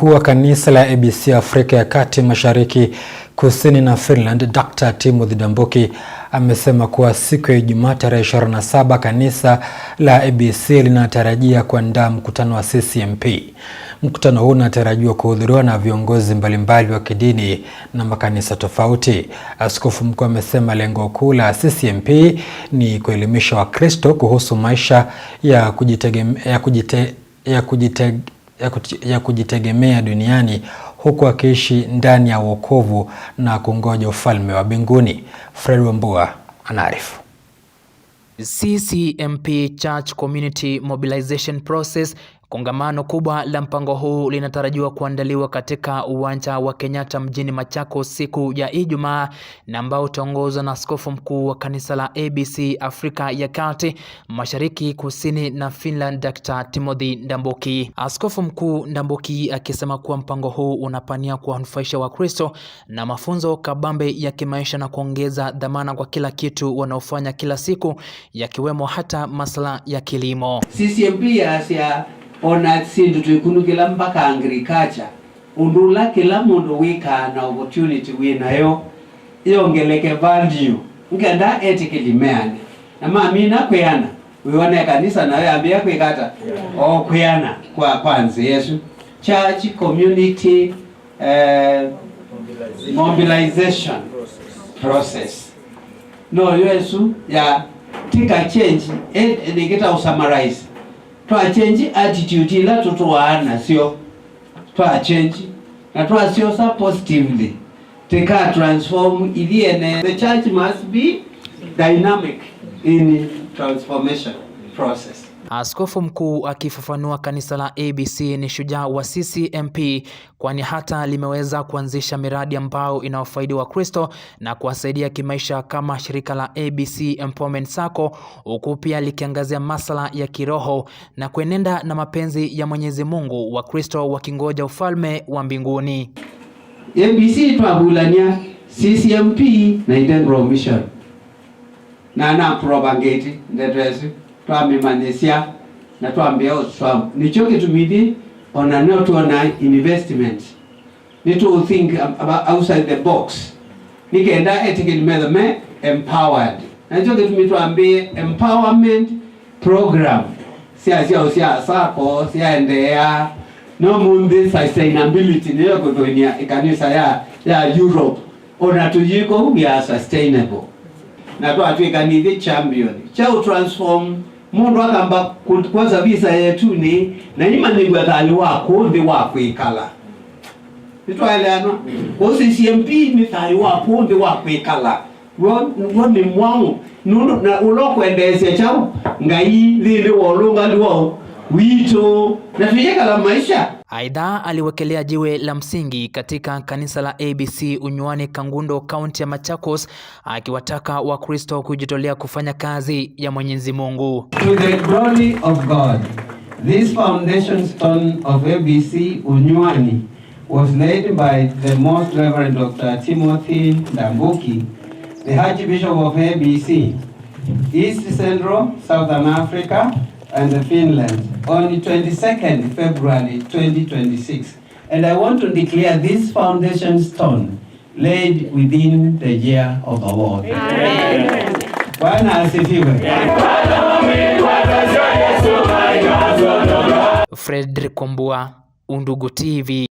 Mkuu wa kanisa la ABC Afrika ya Kati, Mashariki, Kusini na Finland, Dr. Timothy Ndambuki amesema kuwa siku ya Ijumaa tarehe 27 kanisa la ABC linatarajia kuandaa mkutano wa CCMP. Mkutano huu unatarajiwa kuhudhuriwa na viongozi mbalimbali wa kidini na makanisa tofauti. Askofu mkuu amesema lengo kuu la CCMP ni kuelimisha Wakristo kuhusu maisha ya kujitegemea duniani huku akiishi ndani ya wokovu na kungoja ufalme wa mbinguni. Fred Wambua anaarifu. CCMP Church Community Mobilization Process. Kongamano kubwa la mpango huu linatarajiwa kuandaliwa katika uwanja wa Kenyatta mjini Machakos siku ya Ijumaa, na ambao utaongozwa na askofu mkuu wa kanisa la ABC Afrika ya Kati, Mashariki, Kusini na Finland, Dr. Timothy Ndambuki. Askofu mkuu Ndambuki akisema kuwa mpango huu unapania kuwanufaisha Wakristo na mafunzo kabambe ya kimaisha na kuongeza dhamana kwa kila kitu wanaofanya kila siku, yakiwemo hata masuala ya kilimo. CCMP ya ona sindu tuikunukila mpaka agriculture undula kila mundu wika na opportunity winayo iongeleke value ngenda ethically meane na mamina kuyana wione kanisa nawe ambia kwikata kuyana kwa kwanza Yesu church community mobilization process no Yesu ya tika change nikita usummarize twa change attitude ila tutoana sio twa change na twa sio sa positively tika transform iliene. The church must be dynamic in transformation process. Askofu mkuu akifafanua kanisa la ABC ni shujaa wa CCMP, kwani hata limeweza kuanzisha miradi ambao inawafaidi Wakristo na kuwasaidia kimaisha kama shirika la ABC Empowerment Sacco, huku pia likiangazia masuala ya kiroho na kuenenda na mapenzi ya Mwenyezi Mungu, Wakristo wakingoja ufalme wa mbinguni. ABC twabulania CCMP na Integral Mission na propagate ndetwesi twamimanesia na twambia oswa nicho kitumidi onaneo tuona investment need to think outside the box nikenda ethically me empowered na nicho kitumidi twambie empowerment program sia sako endea no mundi sustainability niyo kutonia ikanisa ya Europe ona tujiko ya sustainable na twatwikanithi champion cha transform mundu akamba kwanza visa yetu ni na imanigwa thali wako ndi wakwikala nitwaeleano kwa CCMP ni thali wako ndi wakwikala wo ni mwangu nundu na ulokwendesya chao ngai lile wolunga liwo wito na tujekala maisha. Aidha, aliwekelea jiwe la msingi katika kanisa la ABC Unywani, Kangundo, kaunti ya Machakos, akiwataka Wakristo kujitolea kufanya kazi ya Mwenyezi Mungu. To the glory of God, this foundation stone of ABC Unywani was laid by the Most Reverend Dr. Timothy Ndambuki, the Archbishop of ABC, East Central, Southern Africa, and Finland on the 22nd February 2026, and I want to declare this foundation stone laid within the year of the Lord. Amen. Bwana asifiwe. Fredrick Wambua, Undugu TV.